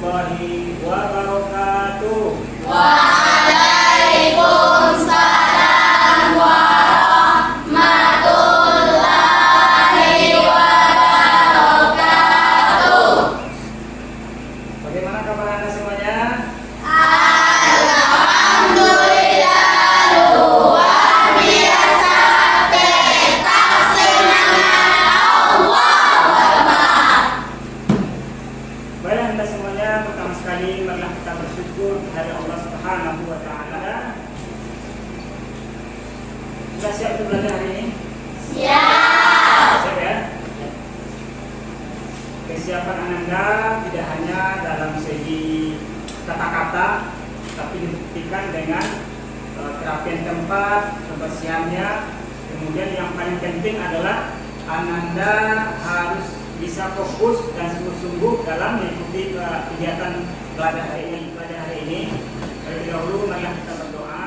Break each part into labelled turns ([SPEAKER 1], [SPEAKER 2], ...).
[SPEAKER 1] warahmatullahi wabarakatuh.
[SPEAKER 2] Waalaikumsalam warahmatullahi wabarakatuh.
[SPEAKER 1] Bagaimana kabar Anda semuanya?
[SPEAKER 2] Alhamdulillah luar biasa. Tetap semangat. Allahu Akbar.
[SPEAKER 1] Baiklah Anda semuanya, pertama sekali marilah kita bersyukur kepada Allah Subhanahu wa taala. Sudah siap untuk belajar hari ini?
[SPEAKER 2] Siap.
[SPEAKER 1] Siap ya? Kesiapan Anda tidak hanya dalam segi kata-kata, tapi dibuktikan dengan kerapian tempat, kebersihannya. Kemudian yang paling penting adalah Anda harus bisa fokus dan sungguh-sungguh dalam mengikuti kegiatan belajar hari ini. Terlebih dahulu marilah kita berdoa.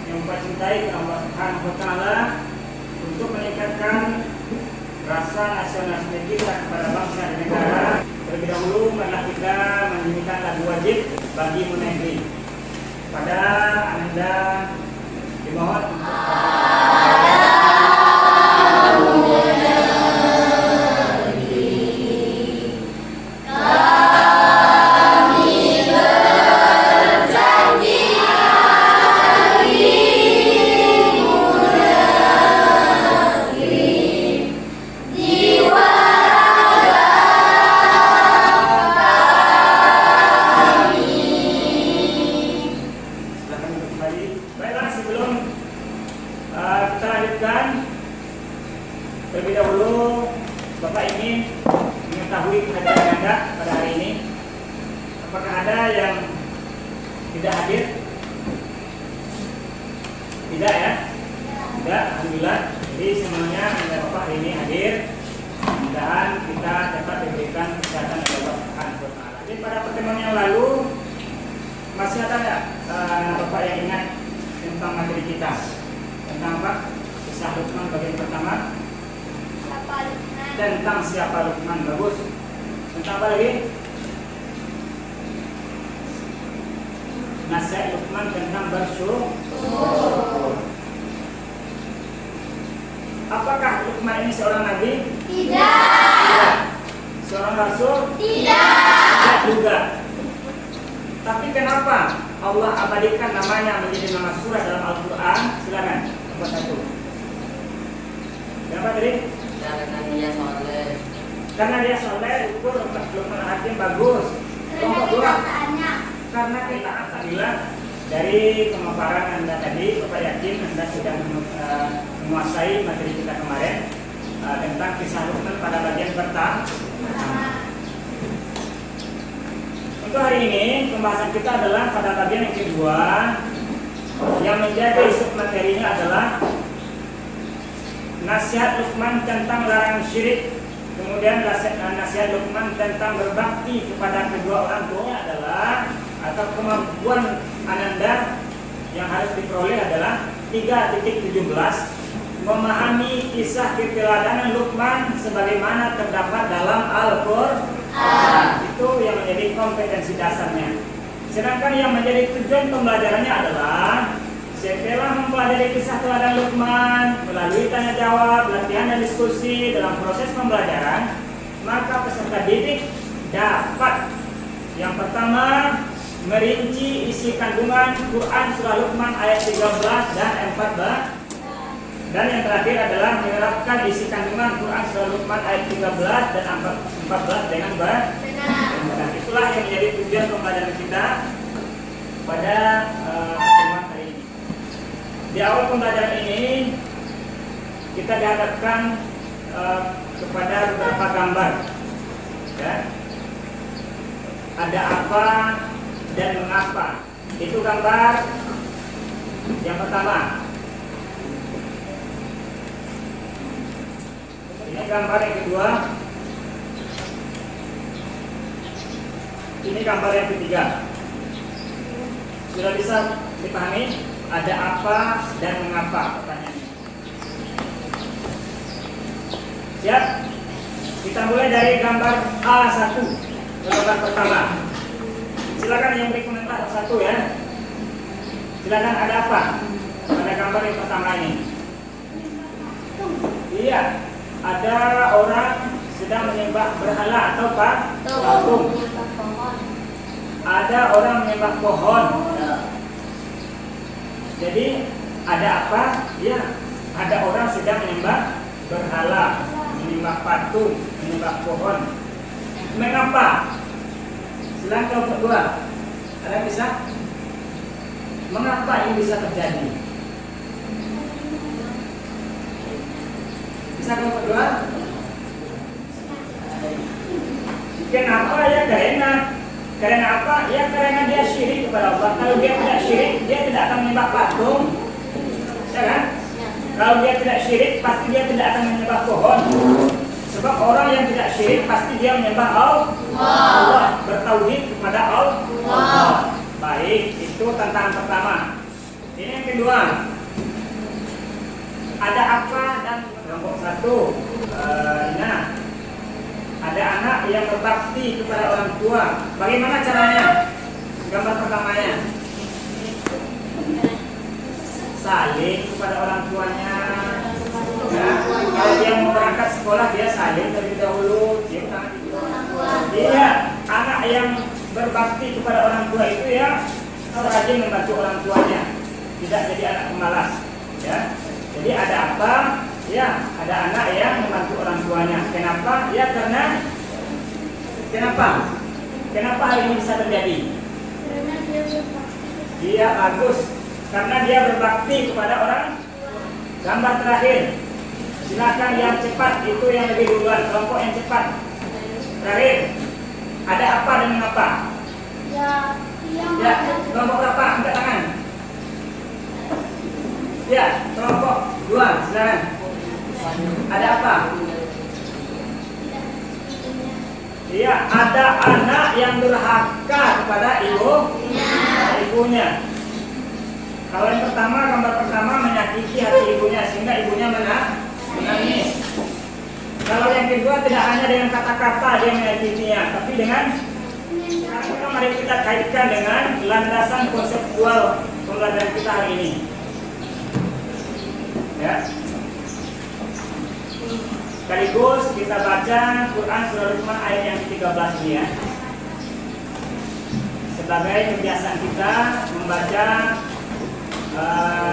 [SPEAKER 1] Yang mencintai Allah Subhanahu wa taala untuk meningkatkan rasa nasionalisme kita kepada bangsa dan negara. Terlebih dahulu marilah kita menyanyikan lagu wajib bagi Munegri. Pada Anda dimohon untuk silakan untuk kembali. Baiklah, sebelum kita lanjutkan, terlebih dahulu Bapak ingin mengetahui kehadiran Anda pada hari ini. Apakah ada yang tidak hadir? Tidak ya? Tidak, alhamdulillah. Jadi semuanya Anda Bapak hari ini hadir. Mudah-mudahan kita dapat diberikan kesehatan oleh Allah Subhanahu wa taala. Jadi pada pertemuan yang lalu masih ada nggak Bapak yang ingat tentang materi kita? Tentang apa? Kisah Luqman bagian pertama. Tentang siapa Luqman, bagus. Tentang apa lagi? Nasihat Luqman tentang bersyukur. Apakah Luqman ini seorang nabi?
[SPEAKER 2] Tidak.
[SPEAKER 1] Seorang rasul?
[SPEAKER 2] Tidak.
[SPEAKER 1] Juga. Tapi kenapa Allah abadikan namanya menjadi nama surah dalam Al-Quran? Silakan, nomor 1. Kenapa tadi? Karena dia soleh, ukur Luqman Hakim bagus. Nomor 2, karena kita apabila dari pemaparan Anda tadi, Bapak yakin Anda sudah menguasai materi kita kemarin tentang kisah Luqman pada bagian pertama. Untuk hari ini pembahasan kita adalah pada bagian yang kedua, yang menjadi submaterinya adalah nasihat Luqman tentang larangan syirik. Kemudian nasihat Luqman tentang berbakti kepada kedua orang tuanya adalah, atau kemampuan Ananda yang harus diperoleh adalah 3.17, memahami kisah keteladanan Luqman sebagaimana terdapat dalam Al-Quran. Itu yang menjadi kompetensi dasarnya. Sedangkan yang menjadi tujuan pembelajarannya adalah setelah mempelajari kisah teladan Luqman melalui tanya jawab, latihan dan diskusi dalam proses pembelajaran, maka peserta didik dapat yang pertama merinci isi kandungan Quran surah Luqman ayat 13 dan 14. Dan yang terakhir adalah menerapkan isi kandungan Quran surah Luqman ayat 13 dan 14 dengan benar. Itulah yang menjadi tujuan pembelajaran kita pada pertemuan hari ini. Di awal pembelajaran ini kita dihadapkan kepada beberapa gambar. Ya. Ada apa dan mengapa. Itu gambar yang pertama. Ini gambar yang kedua. Ini gambar yang ketiga. Sudah bisa dipahami? Ada apa dan mengapa pertanyaannya? Siap? Kita mulai dari gambar A1, gambar pertama. Silakan yang beri komentar satu ya. Silakan, ada apa pada gambar yang pertama ini? Iya, ada orang sedang menyembah berhala atau patung. Ada orang menyembah pohon. Jadi ada apa? Ya, ada orang sedang menyembah berhala, menyembah patung, menyembah pohon. Mengapa? Silakan kelompok dua. Ada yang bisa? Mengapa ini bisa terjadi? Bisa kelompok dua? Kenapa ya? Karena apa? Ya karena dia syirik kepada Allah. Kalau dia tidak syirik, dia tidak akan menyembah patung, ya kan? Kalau dia tidak syirik, pasti dia tidak akan menyembah pohon. Sebab orang yang tidak syirik pasti dia menyembah Allah, bertauhid kepada Allah. Baik, itu tantangan pertama. Ini yang kedua. Ada apa dan kelompok satu. Nah, ada anak yang berbakti kepada orang tua. Bagaimana caranya? Gambar pertamanya. Saling kepada orang tuanya. Ya, kalau dia mau berangkat sekolah, dia saling terlebih dahulu. Dia anak yang berbakti kepada orang tua itu ya rajin membantu orang tuanya, tidak jadi anak pemalas. Ya, jadi ada apa? Ya, ada anak yang membantu orang tuanya. Kenapa? Ya karena kenapa hal ini bisa terjadi? Dia bagus karena dia berbakti kepada orang. Gambar terakhir. Silakan yang cepat, itu yang lebih duluan, kelompok yang cepat. Terakhir. Ada apa dan mengapa? Ya, kelompok berapa? Angkat tangan. Ya, kelompok dua, silakan. Ada apa? Iya, ada anak yang durhaka kepada ibunya. Kalau yang pertama, gambar pertama menyakiti hati ibunya sehingga ibunya menangis. Kalau yang kedua tidak hanya dengan kata-kata dia menyakitinya, tapi dengan sekarang mari kita kaitkan dengan landasan konseptual pembelajaran kita hari ini. Ya. Sekaligus kita baca Quran surah Luqman ayat yang ke-13 ini ya. Sebagai kebiasaan kita membaca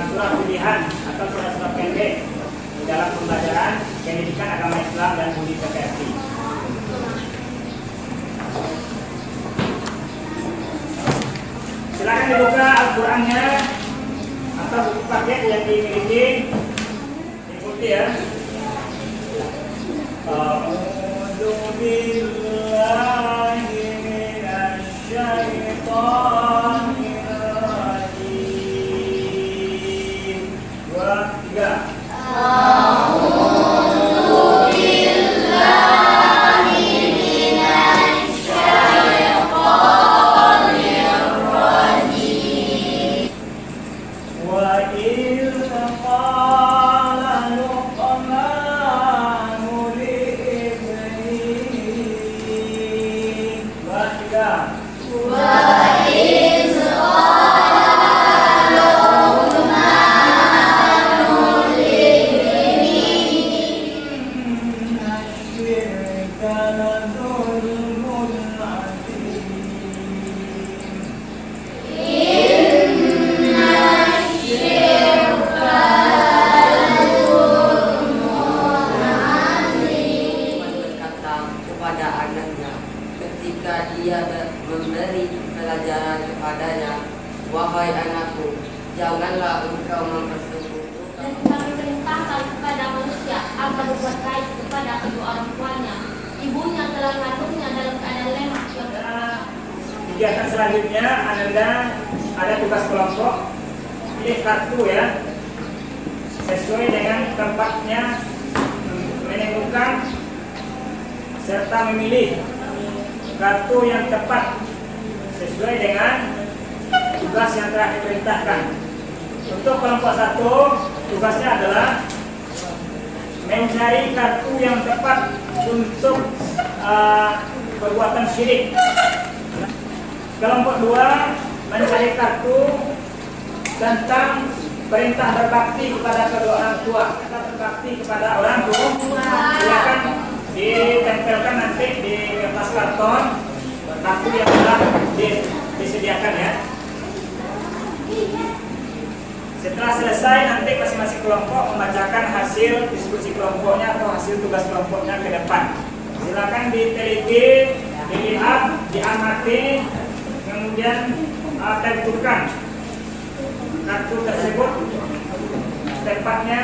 [SPEAKER 1] surah pilihan atau surah-surah pendek dalam pembelajaran pendidikan agama Islam dan budi pekerti. Silakan dibuka Al-Qur'annya atau buku paket yang dimiliki, ikuti ya. A'udzu billahi minasy syaithanir rajim. 2, 3.
[SPEAKER 3] Wahai anakku, janganlah engkau mempersekutukan.
[SPEAKER 2] Dan kami perintahkan kepada manusia agar berbuat baik kepada kedua orang tuanya. Ibunya telah mengandungnya dalam keadaan lemah.
[SPEAKER 1] Kegiatan selanjutnya Anda ada tugas kelompok, pilih kartu ya, sesuai dengan tempatnya, menemukan serta memilih kartu yang tepat sesuai dengan tugas yang telah diperintahkan. Untuk kelompok 1, tugasnya adalah mencari kartu yang tepat untuk perbuatan syirik. Kelompok 2 mencari kartu tentang perintah berbakti kepada kedua orang tua. Berbakti kepada orang tua, silakan ditempelkan nanti di kertas karton kartu yang telah disediakan ya. Setelah selesai nanti masing-masing kelompok membacakan hasil diskusi kelompoknya atau hasil tugas kelompoknya ke depan. Silakan diteliti, dilihat, diamati, kemudian tentukan kartu tersebut tempatnya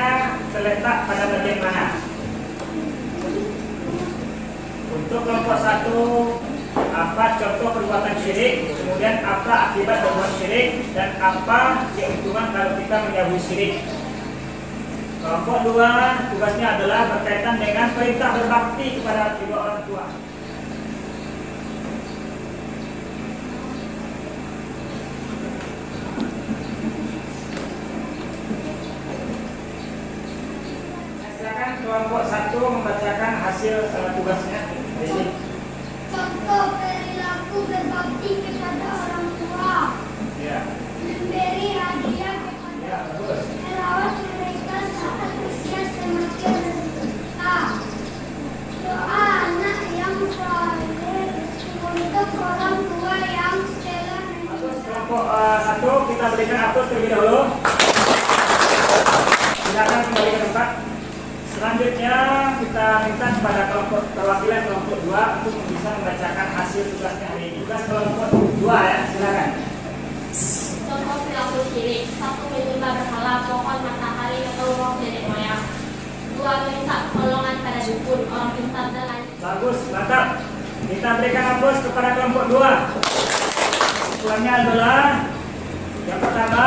[SPEAKER 1] terletak pada bagian mana. Untuk kelompok 1, apa contoh perbuatan syirik, kemudian apa akibat perbuatan syirik, dan apa keuntungan kalau kita menjauhi syirik. Kelompok 2 tugasnya adalah berkaitan dengan perintah berbakti kepada kedua orang tua. Silakan kelompok 1 membacakan hasil tugasnya.
[SPEAKER 4] Contoh perilaku berbakti kepada orang tua.
[SPEAKER 1] Ya.
[SPEAKER 4] Memberi hadiah kepada
[SPEAKER 1] Ya, bagus.
[SPEAKER 4] merawat mereka saat usia semakin dewasa. Doa anak yang saleh untuk orang tua yang telah
[SPEAKER 1] Terus kelompok 1 kita berikan apus terlebih dahulu. Silakan kembali ke tempat. Selanjutnya kita minta kepada kelompok perwakilan kelompok 2 untuk bisa membacakan hasil tugasnya hari ini. Tugas kelompok 2 ya, silakan.
[SPEAKER 2] Contoh perilaku syirik: 1. Menyembah berhala, pohon, matahari, atau roh nenek moyang. 2. Meminta pertolongan pada dukun, orang pintar, dan lain.
[SPEAKER 1] Bagus, mantap. Kita berikan apus kepada kelompok 2. Kesimpulannya adalah yang pertama,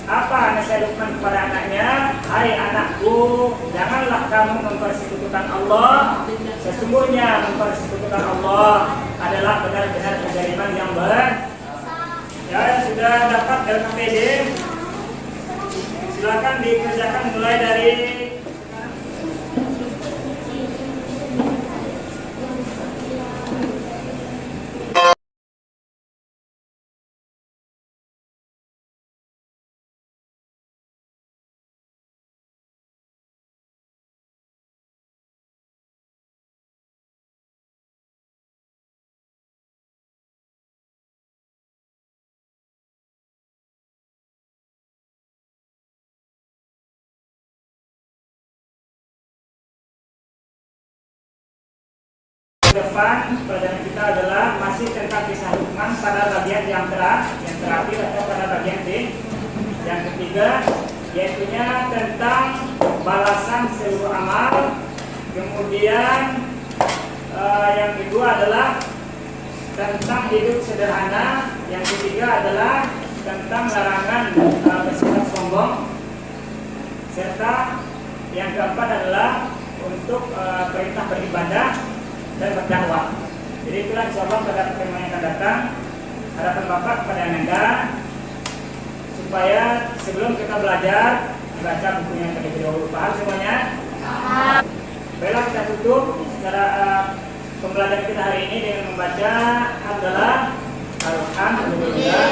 [SPEAKER 1] apa nasihat Luqman kepada anaknya? Hai anakku, janganlah kamu mempersekutukan Allah. Sesungguhnya mempersekutukan Allah adalah benar-benar kezaliman yang besar. Ya, sudah dapat LKPD. Silakan dikerjakan mulai dari depan. Pelajaran kita adalah masih tentang kisah Luqman pada bagian yang terakhir atau pada bagian B. Yang ketiga yaitunya tentang balasan seluruh amal. Kemudian yang kedua adalah tentang hidup sederhana. Yang ketiga adalah tentang larangan bersifat sombong. Serta yang keempat adalah untuk perintah beribadah dan berdakwah. Jadi itulah insyaallah pada pertemuan yang akan datang. Harapan Bapak kepada Anda supaya sebelum kita belajar baca bukunya terlebih dahulu. Paham semuanya? Paham. Baiklah, kita tutup secara pembelajaran kita hari ini dengan membaca adalah Alhamdulillah.